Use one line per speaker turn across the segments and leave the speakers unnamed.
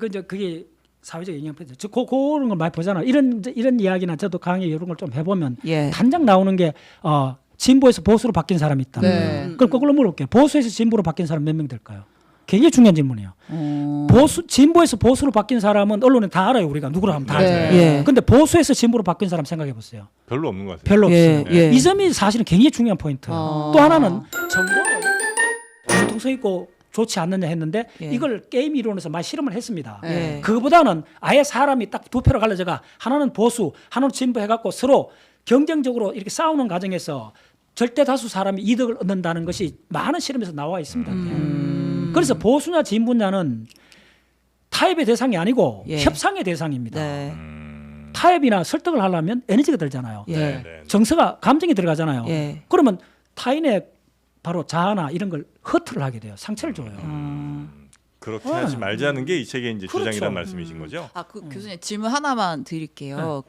이제 그게 사회적 영향 편이죠. 즉 그런 걸 많이 보잖아요. 이런 이야기나 저도 강의 이런 걸 좀 해보면
예.
단정 나오는 게 진보에서 보수로 바뀐 사람이 있다.
네.
그럼 거꾸로 물어볼게요. 보수에서 진보로 바뀐 사람 몇 명 될까요? 굉장히 중요한 질문이에요. 진보에서 보수로 바뀐 사람은 언론에 다 알아요. 우리가 누구로 하면 다
네.
알잖아요.
예.
근데 보수에서 진보로 바뀐 사람 생각해 보세요.
별로 없는 것 같아요.
별로 없어요.
예.
이 점이 사실은 굉장히 중요한 포인트예요. 또 하나는 정보를 융통성 있고 좋지 않느냐 했는데
예.
이걸 게임 이론에서 많이 실험을 했습니다.
예.
그거보다는 아예 사람이 딱 두 표로 갈라져가 하나는 보수, 하나는 진보 해갖고 서로 경쟁적으로 이렇게 싸우는 과정에서 절대 다수 사람이 이득을 얻는다는 것이 많은 실험에서 나와 있습니다. 그래서 보수냐 진보냐는 타협의 대상이 아니고
예.
협상의 대상입니다.
네.
타협이나 설득을 하려면 에너지가 들잖아요.
예.
네.
정서가 감정이 들어가잖아요.
예.
그러면 타인의 바로 자아나 이런 걸 허투를 하게 돼요. 상처를 줘요.
그렇게 하지 말자는 게 이 책의 이제
그렇죠.
주장이란 말씀이신 거죠?
교수님 질문 하나만 드릴게요.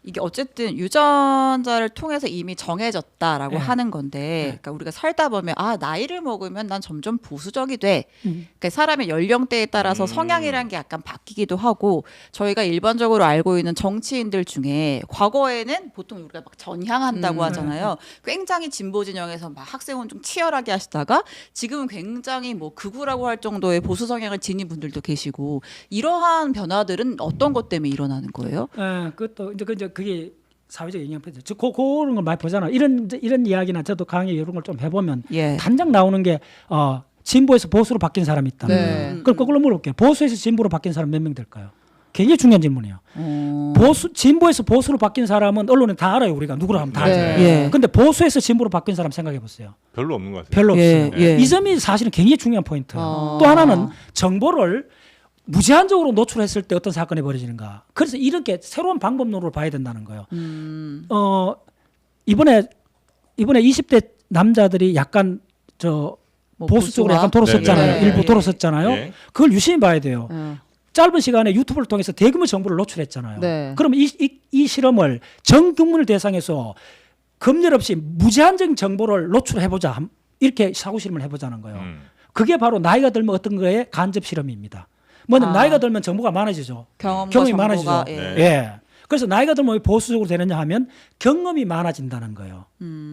이게 어쨌든 유전자를 통해서 이미 정해졌다라고
네.
하는 건데, 그러니까 우리가 살다 보면 나이를 먹으면 난 점점 보수적이 돼. 그러니까 사람의 연령대에 따라서 성향이란 게 약간 바뀌기도 하고, 저희가 일반적으로 알고 있는 정치인들 중에 과거에는 보통 우리가 막 전향한다고 하잖아요. 굉장히 진보 진영에서 막 학생운동 치열하게 하시다가 지금은 굉장히 뭐 극우라고 할 정도의 보수 성향을 지닌 분들도 계시고, 이러한 변화들은 어떤 것 때문에 일어나는 거예요?
그것도 이제 그게 사회적 영향 편이죠. 즉 그런 걸 많이 보잖아요. 이런 이야기나 저도 강의 이런 걸 좀 해보면
예.
단정 나오는 게 진보에서 보수로 바뀐 사람이 있다.
네.
그럼 거꾸로 물어볼게요. 보수에서 진보로 바뀐 사람 몇 명 될까요? 굉장히 중요한 질문이에요. 진보에서 보수로 바뀐 사람은 언론에 다 알아요. 우리가 누구로 하면 다
네.
알잖아요.
예.
근데 보수에서 진보로 바뀐 사람 생각해 보세요.
별로 없는 것 같아요.
별로
예,
없어요.
예.
이 점이 사실은 굉장히 중요한 포인트예요. 또 하나는 정보를 무제한적으로 노출했을 때 어떤 사건이 벌어지는가. 그래서 이렇게 새로운 방법론으로 봐야 된다는 거예요. 이번에 20대 남자들이 약간
뭐
보수 쪽으로 약간 돌아섰잖아요.
네네.
일부 돌아섰잖아요.
네.
그걸 유심히 봐야 돼요. 짧은 시간에 유튜브를 통해서 대규모 정보를 노출했잖아요.
네.
그러면 이 실험을 전 국민을 대상해서 검열 없이 무제한적인 정보를 노출해보자. 이렇게 사고 실험을 해보자는 거예요. 그게 바로 나이가 들면 어떤 거에 간접 실험입니다. 뭐냐면 나이가 들면 정보가 많아지죠. 경험이 많아지죠.
예.
예. 그래서 나이가 들면 왜 보수적으로 되느냐 하면 경험이 많아진다는 거예요.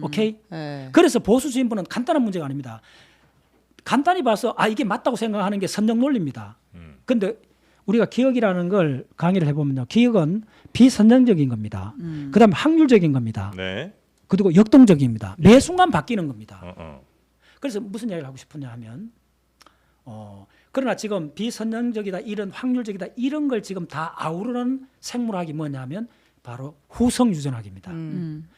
오케이?
예.
그래서 보수 진보는 간단한 문제가 아닙니다. 간단히 봐서 이게 맞다고 생각하는 게 선정 논리입니다. 근데 우리가 기억이라는 걸 강의를 해보면요. 기억은 비선정적인 겁니다. 그다음에 확률적인 겁니다.
네.
그리고 역동적입니다. 매 순간 바뀌는 겁니다. 그래서 무슨 이야기를 하고 싶으냐 하면 그러나 지금 비선정적이다, 이런 확률적이다, 이런 걸 지금 다 아우르는 생물학이 뭐냐면 바로 후성유전학입니다.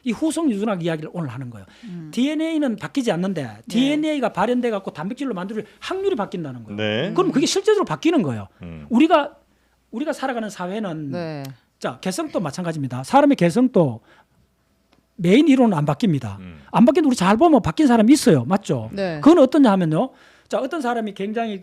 이 후성유전학 이야기를 오늘 하는 거예요. DNA는 바뀌지 않는데 DNA가 발현돼 갖고 단백질로 만들 확률이 바뀐다는 거예요.
네.
그럼 그게 실제적으로 바뀌는 거예요. 우리가 살아가는 사회는
네.
자, 개성도 마찬가지입니다. 사람의 개성도 메인 이론은 안 바뀝니다. 안 바뀌는데 우리 잘 보면 바뀐 사람이 있어요. 맞죠?
네.
그건 어떠냐 하면요. 자, 어떤 사람이 굉장히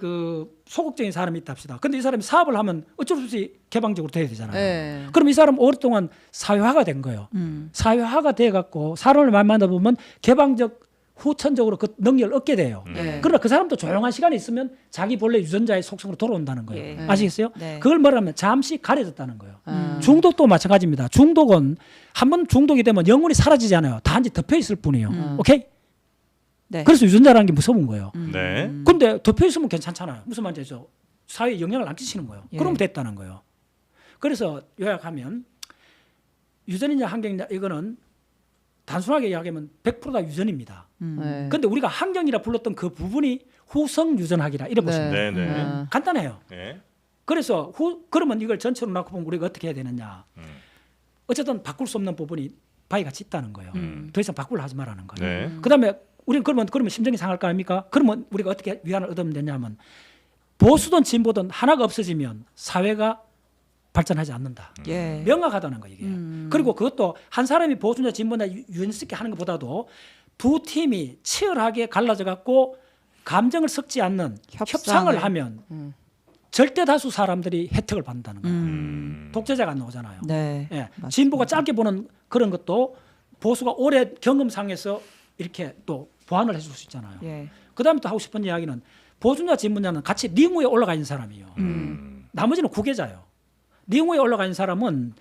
소극적인 사람이 있다 합시다. 근데 이 사람이 사업을 하면 어쩔 수 없이 개방적으로 돼야 되잖아요.
네.
그럼 이 사람은 오랫동안 사회화가 된 거예요. 사회화가 돼 갖고 사람을 많이 만나보면 개방적 후천적으로 그 능력을 얻게 돼요.
네.
그러나 그 사람도 조용한 시간이 있으면 자기 본래 유전자의 속성으로 돌아온다는 거예요.
예.
아시겠어요?
네.
그걸 말하면 잠시 가려졌다는 거예요. 중독도 마찬가지입니다. 중독은 한번 중독이 되면 영원히 사라지지 않아요. 단지 덮여 있을 뿐이에요. 오케이?
네.
그래서 유전자라는 게 무서운 거예요.
네.
근데 덮여 있으면 괜찮잖아요. 무슨 말인지죠? 사회에 영향을 안 끼치는 거예요.
예.
그럼 됐다는 거예요. 그래서 요약하면 유전이냐 환경이냐 이거는 단순하게 이야기하면 100%다 유전입니다.
네.
근데 우리가 환경이라 불렀던 그 부분이 후성 유전학이라 이래 보시면 돼요.
네. 네.
간단해요.
네.
그래서 그러면 이걸 전체로 놓고 보면 우리가 어떻게 해야 되느냐. 어쨌든 바꿀 수 없는 부분이 바위 같이 있다는 거예요. 더 이상 바꾸려 하지 말라는 거예요.
네.
그다음에 우리는 그러면 심정이 상할 거 아닙니까? 그러면 우리가 어떻게 위안을 얻으면 되냐면 보수든 진보든 하나가 없어지면 사회가 발전하지 않는다.
예.
명확하다는 거예요. 이게. 그리고 그것도 한 사람이 보수냐 진보냐 유연스럽게 하는 것보다도 두 팀이 치열하게 갈라져 갖고 감정을 섞지 않는 협상을 하면 절대 다수 사람들이 혜택을 받는다는 거예요. 독재자가 안 나오잖아요.
네.
예.
맞습니다.
진보가 짧게 보는 그런 것도 보수가 오래 경험상에서 이렇게 또 보완을 해줄 수 있잖아요.
예.
그다음에 또 하고 싶은 이야기는 보수냐 진보냐는 같이 링 위에 올라가 있는 사람이에요. 나머지는 구계자예요. 링 위에 올라가 있는 사람은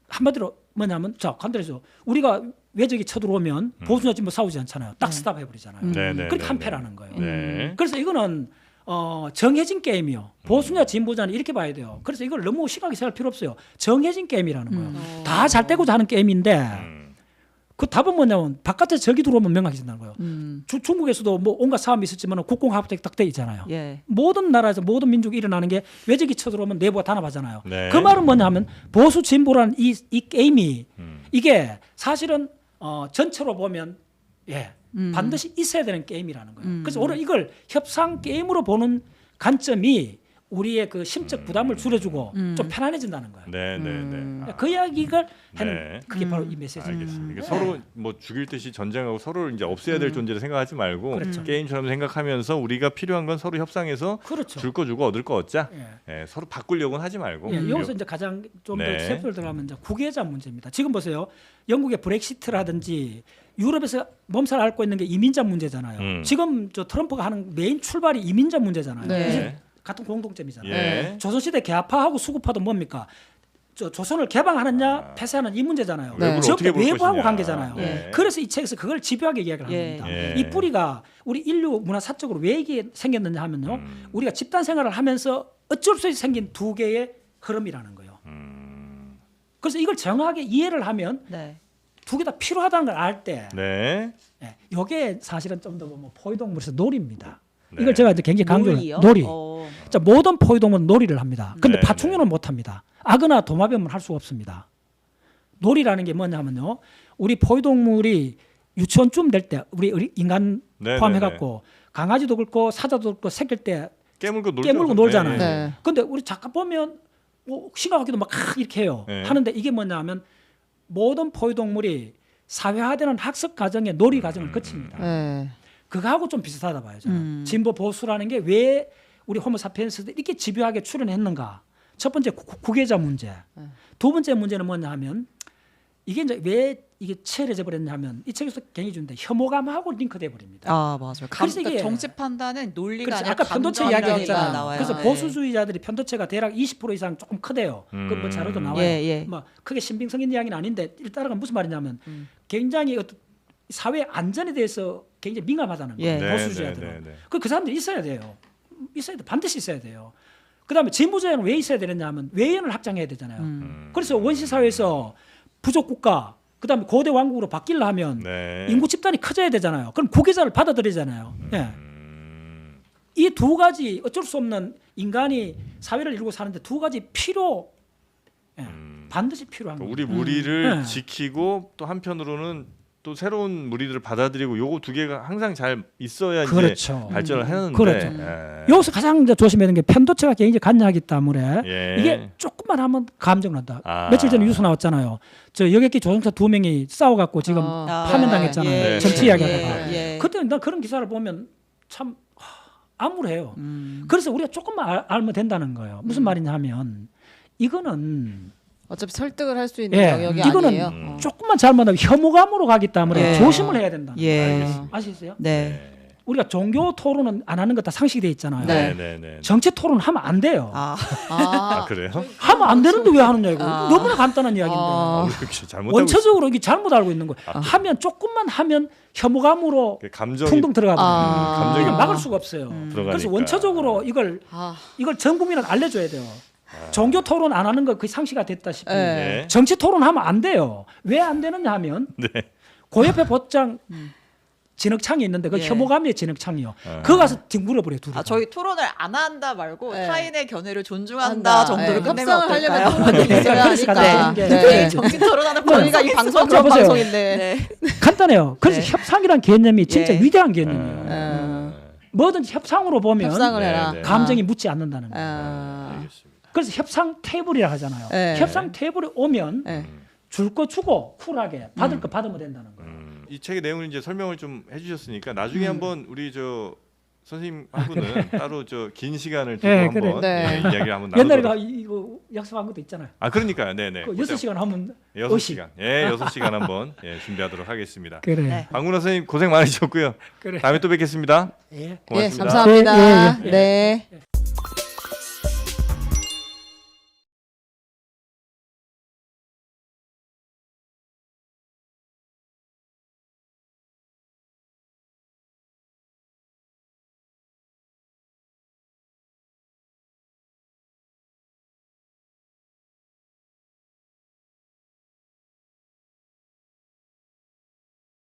한마디로 뭐냐면 자 간단해서 우리가 외적이 쳐들어오면 보수자 진보 싸우지 않잖아요. 딱 스탑 해버리잖아요. 그렇게 한패라는 거예요. 그래서 이거는 정해진 게임이요. 보수냐 진보자는 이렇게 봐야 돼요. 그래서 이걸 너무 심하게 생각할 필요 없어요. 정해진 게임이라는 거예요. 다 잘 떼고자 하는 게임인데 그 답은 뭐냐면 바깥에 적이 들어오면 명확해진다는 거예요. 중국에서도 뭐 온갖 싸움이 있었지만 국공합작 딱 돼 있잖아요.
예.
모든 나라에서 모든 민족이 일어나는 게 외적이 쳐들어오면 내부가 단합하잖아요.
네.
그 말은 뭐냐면 보수 진보라는 이 게임이 이게 사실은 전체로 보면 반드시 있어야 되는 게임이라는 거예요. 그래서 오히려 이걸 협상 게임으로 보는 관점이 우리의 그 심적 부담을 줄여주고 좀 편안해진다는 거예요.
네.
그 이야기를 하는
네.
그게 바로 이 메시지입니다.
알겠습니다. 서로 뭐 죽일 듯이 전쟁하고 서로를 이제 없애야 될 존재를 생각하지 말고
그렇죠.
게임처럼 생각하면서 우리가 필요한 건 서로 협상해서
그렇죠.
줄 거 주고 얻을 거 얻자.
예.
서로 바꾸려고는 하지 말고.
여기서 이제 가장 좀 더
네.
세부를 들어가면 이제 국외자 문제입니다. 지금 보세요. 영국의 브렉시트라든지 유럽에서 몸살 앓고 있는 게 이민자 문제잖아요. 지금 저 트럼프가 하는 메인 출발이 이민자 문제잖아요.
네.
이제 같은 공통점이잖아요.
예.
조선시대 개화파하고 수구파도 뭡니까? 저 조선을 개방하느냐 폐쇄하는 이 문제잖아요.
외부를 어떻게 볼
외부하고
것이냐.
관계잖아요.
네.
그래서 이 책에서 그걸 집요하게 이야기를 합니다.
예.
이 뿌리가 우리 인류 문화사적으로 왜 이게 생겼느냐 하면요. 우리가 집단 생활을 하면서 어쩔 수 없이 생긴 두 개의 흐름이라는 거예요. 그래서 이걸 정확하게 이해를 하면
네.
두 개 다 필요하다는 걸 알 때
네.
이게 사실은 좀 더 보면 포유동물에서 놀이입니다.
네.
이걸 제가 이제 굉장히 강조해요.
놀이요?
놀이.
자,
모든 포유동물은 놀이를 합니다. 근데
네,
파충류는 못합니다. 악어나 도마뱀은 할 수가 없습니다. 놀이라는 게 뭐냐면요. 우리 포유동물이 유치원쯤 될 때 우리 인간
네,
포함해갖고 강아지도 그렇고 사자도 그렇고 새낄 때
깨물고 놀죠.
깨물고 놀잖아요.
네.
근데 우리 잠깐 보면 심각하게도 막 이렇게 해요.
네.
하는데 이게 뭐냐면 모든 포유동물이 사회화되는 학습 과정의 놀이 과정을 거칩니다.
네.
그거하고 좀 비슷하다 봐요. 저는. 진보 보수라는 게 왜 우리 호모사피엔스도 이렇게 집요하게 출현했는가. 첫 번째 국외자 문제. 두 번째 문제는 뭐냐 하면 이게 이제 왜 이게 체해져 버렸냐면 이 책에서 굉장히 준데 혐오감하고 링크돼 버립니다.
아 맞아요.
그래서 이게
정치 판단은 논리가
그래서
아니라
아까 편도체
감정
이야기했잖아요.
나와요.
그래서
네.
보수주의자들이 편도체가 대략 20% 이상 조금 크대요. 그 뭐 자료도 나와요.
예.
뭐 크게 신빙성인 이야기는 아닌데 일단은 무슨 말이냐면 굉장히 어떤 사회 안전에 대해서 굉장히 민감하다는 거예요.
예.
보수주의자들은. 그 사람들이 있어야 돼요. 있어야 돼. 반드시 있어야 돼요. 그다음에 진보주의는 왜 있어야 되느냐 하면 외연을 확장해야 되잖아요. 그래서 원시 사회에서 부족 국가 그다음에 고대 왕국으로 바뀌려 하면
네.
인구 집단이 커져야 되잖아요. 그럼 고계자를 받아들이잖아요. 예. 이 두 가지 어쩔 수 없는 인간이 사회를 이루고 사는데 두 가지 반드시 필요한 거예요.
우리 무리를
네.
지키고 또 한편으로는 또 새로운 무리들을 받아들이고 요거 두 개가 항상 잘 있어야
그렇죠.
이제 발전을 하는데
그렇죠.
예.
여기서 가장 이제 조심해야 되는 게 편도체가 굉장히 간략하기 때문에
예.
이게 조금만 하면 감정을 한다.
아.
며칠 전에 뉴스 나왔잖아요. 저 여객기 조종사 2명이 싸워갖고 지금 파면당했잖아요.
예.
정치 이야기하다가.
예.
그때 난 그런 기사를 보면 참 암울해요. 그래서 우리가 조금만 알면 된다는 거예요. 무슨 말이냐 하면 이거는
어차피 설득을 할 수 있는
예,
영역이
이거는
아니에요.
조금만 잘못하면 혐오감으로 가기 때문에
예.
조심을 해야 된다.
예.
아시겠어요?
네.
우리가 종교 토론은 안 하는 거 다 상식돼 있잖아요.
네.
네.
정치 토론 하면 안 돼요.
아.
아 그래요?
하면 안 되는데 왜 하느냐 이거. 너무나 간단한 이야기인데.
이렇게 잘못하고
원초적으로 이게 잘못 알고 있는 거예요. 하면 조금만 하면 혐오감으로
있- 감정이
풍덩 들어가거든요.
감정이
이걸 막을 수가 없어요.
들어가니까.
그래서 원초적으로 이걸
아,
전 국민은 알려줘야 돼요. 종교 토론 안 하는 거 거의 상시가 됐다시피
네.
정치 토론하면 안 돼요. 왜 안 되느냐 하면
네.
고옆에 곧장 진흙창이 있는데 그
예.
혐오감의 진흙창이요. 그거 가서 뒹굴어버려요 둘이.
저희 토론을 안 한다 말고
네.
타인의 견해를 존중한다
한다.
정도로
네.
끝내면
협상을
어떨까요?
하려면 토론이 있어야
그래서
하니까.
가장
네.
게
정치 토론하는
저희가 이 방송 그런
보세요.
방송인데.
네.
간단해요. 그래서
네.
협상이란 개념이 진짜
예.
위대한 개념이에요.
어,
뭐든지 협상으로 보면
협상을 해라.
네.
감정이 묻지 않는다는 거예요.
알겠습니다.
그래서 협상 테이블이라 하잖아요.
네.
협상 테이블에 오면
네.
줄 거 주고 쿨하게 받을 거 받으면 된다는 거예요.
이 책의 내용을 이제 설명을 좀 해주셨으니까 나중에 한번 우리 저 선생님하고는 따로 저 긴 시간을 두고
네,
한번
그래.
예, 이야기를 한번
옛날에
나누도록.
이거 약속한 것도 있잖아요.
아 그러니까요. 네네.
그 6시간 하면
6시간. 예, 6시간 한번 준비하도록 하겠습니다.
그래.
네.
박문호 선생님 고생 많으셨고요.
그래.
다음에 또 뵙겠습니다.
예.
고맙습니다.
예, 감사합니다.
예, 예, 예.
네.